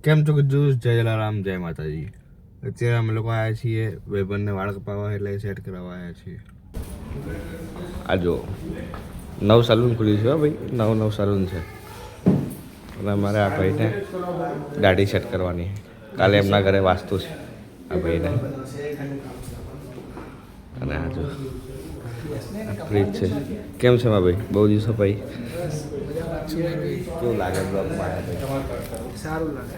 કેમ છો ગુજ્જુસ? જય જલારામ, જય માતાજી. અત્યારે અમે લોકો આવ્યા છીએ ભાઈબંધને વાળ કપાવવા, એટલે સેટ કરાવવા આવ્યા છીએ. આ જો નવ સલૂન ખુલ્યું છે ભાઈ, નવ સલૂન છે. અને અમારે આ ભાઈને દાઢી સેટ કરવાની. કાલે એમના ઘરે વાસ્તુ છે આ ભાઈને. અને આ જો ફ્રીજ છે. કેમ છે મારા ભાઈ? બહુ દિવસો ભાઈ. કેવું લાગે બ્લોગમાં? સારું લાગે.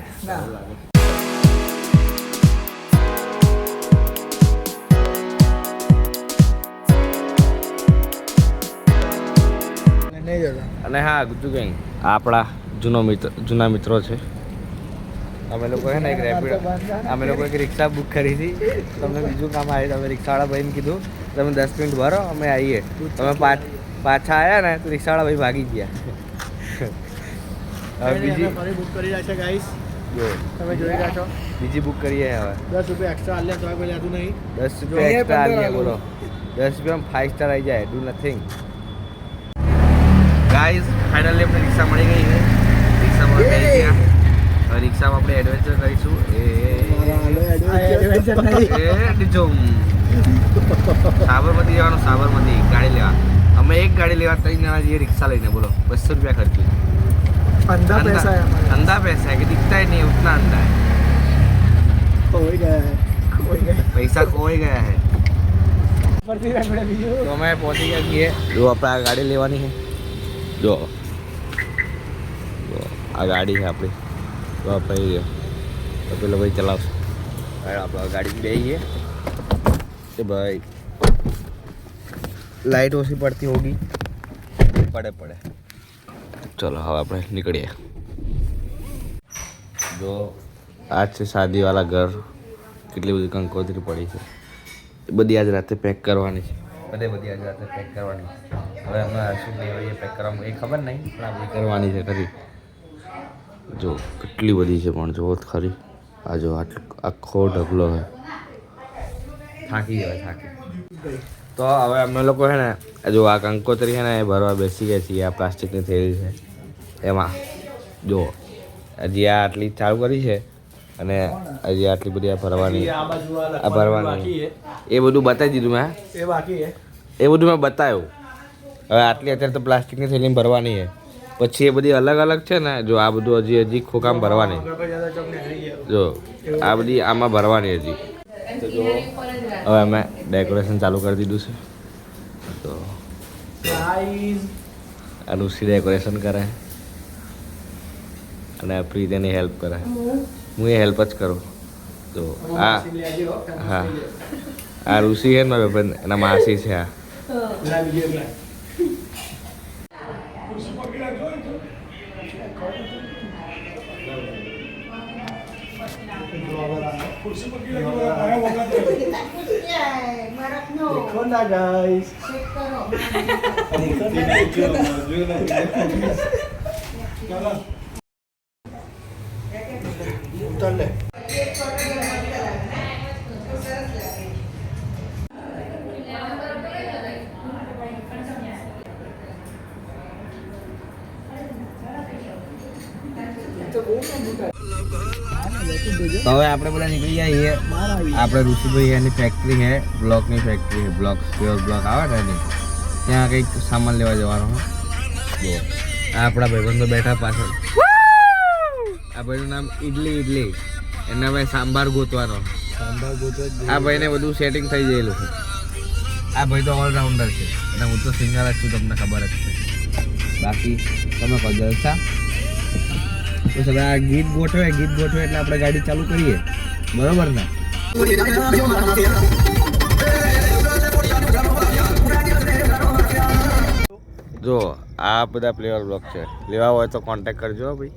અને હા ગુજ્જુ ગેંગ આપણા જૂના મિત્રો છે. અમે લોકો હે ને એક રેપિડો અમે લોકો એક રિક્ષા બુક કરી હતી. તમને બીજું કામ આવે, તમે રિક્ષાવાળા ભાઈને કીધું તમે 10 મિનિટ ભરો, અમે આવીએ. તમે પાછા આવ્યા ને તો રિક્ષાવાળા ભાઈ ભાગી ગયા. હવે બીજી બુક કરી રહ્યા છે ગાઈસ. જો તમે જોઈ રહ્યા છો. બીજી બુક કરીએ હવે. 10 રૂપિયા એક્સ્ટ્રા આલ્યા તો કોઈ લેતું નહીં. 10 રૂપિયા એક્સ્ટ્રા આલીએ. બોલો 10 રૂપિયામાં 5 સ્ટાર આવી જાય. Do nothing guys. ફાઇનલી આપણે રિક્ષા મળી ગઈ છે. રિક્ષામાં બેસી ગયા. હવે રિક્ષામાં આપણે એડવેન્ચર કરીશું. સાબરમતી જવાનું. સાબરમતી ગાડી લેવા. અમે એક ગાડી લેવા 3 જણા જઈએ રિક્ષા લઈને. બોલો 200 रुपया खर्ची. अंधा पैसा है हमारा. अंधा पैसा है कि दिखता ही नहीं, उतना अंधा है. खोई गया है. पैसा खोई गया है. तो તો અમે પહોંચી ગયા છીએ. જો આપણે આ ગાડી લેવાની છે. જો આ ગાડી છે આપણી. તો આપણે તો પેલો ભાઈ ચલાવશે. આપણે ગાડી બેસીએ કે ભાઈ લાઈટ ઓછી પડતી હોગી. પડે ચલો હવે આપણે નીકળીએ. જો આજ છે શાદીવાળા ઘર. કેટલી બધી કંકોત્રી પડી છે. બધી આજ રાતે પેક કરવાની છે. બધી આજ રાતે પેક કરવાની. હવે અમે શું કહેવાય પેક કરવાનું એ ખબર નહીં, પણ આપણે કરવાની છે ખરી. જો કેટલી બધી છે પણ જો ખરી. આ જો આખો ઢગલો છે. થાકી તો હવે અમે લોકો છે ને જો આ કંકોત્રી છે ને એ ભરવા બેસી ગયા છીએ. આ પ્લાસ્ટિકની થેલી છે એમાં. જો હજી આ આટલી ચાલુ કરી છે અને હજી આટલી બધી આ ભરવાની. આ ભરવાની એ બધું બતાવી દીધું મેં. એ બાકી છે. એ બધું મેં બતાવ્યું. હવે આટલી અત્યારે તો પ્લાસ્ટિકની થેલીમાં ભરવાની છે. પછી એ બધી અલગ અલગ છે ને. જો આ બધું હજી ખોખામાં ભરવાની. જો આ બધી આમાં ભરવાની હજી. તો જો હવે અમે ડેકોરેશન ચાલુ કરી દીધું છે. તો આ ઋષિ ડેકોરેશન કરે અને પ્રીત એની હેલ્પ કરે. હું એ હેલ્પ જ કરું. તો આ હા આ ઋષિ છે ને એના માસી છે. આ देखो ना गाइस. उतर ले. તો હવે આપણે બધા નીકળી જઈએ. આપણે ઋષિભાઈ એની ફેક્ટરી છે, બ્લોકની ફેક્ટરી છે. બ્લોક પ્યોર બ્લોક આવે ને એની ત્યાં કંઈક સામાન લેવા જવાનો હોય. જો આ આપણા ભાઈબંધો બેઠા પાછળ. આ ભાઈનું નામ ઇડલી. એના ભાઈ સાંભાર ગોતવાનો. આ ભાઈને બધું સેટિંગ થઈ ગયેલું છે. આ ભાઈ તો ઓલરાઉન્ડર છે અને હું તો સિંગર જ છું, તમને ખબર જ છે. બાકી તમે કહો જલસા. તો હવે આ ગીત ગોઠવે એટલે આપણે ગાડી ચાલુ કરીએ. બરોબર ને? જો આ બધા પ્લેયર બ્લોક છે. લેવા હોય તો કોન્ટેક્ટ કરજો ભાઈ.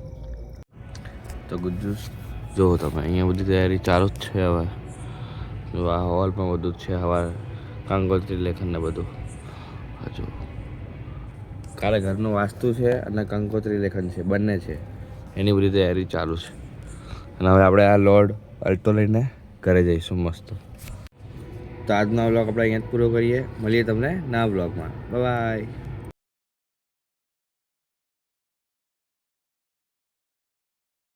તો ગુજ્જુ જો તમે અહીંયા બધી તૈયારી ચાલુ જ છે. હવે જો આ હોલમાં બધું જ છે. હવે કંકોત્રી લેખન ને બધું. જો કાલે ઘરનું વાસ્તુ છે અને કંકોત્રી લેખન છે, બંને છે. એની બધી તૈયારી ચાલુ છે. અને હવે આપણે આ લોડ અલ્ટો લઈને ઘરે જઈશું મસ્ત. તો આજનો વ્લોગ આપણે અહીંયા જ પૂરો કરીએ. મળીએ તમને નવા વ્લોગમાં. બાય.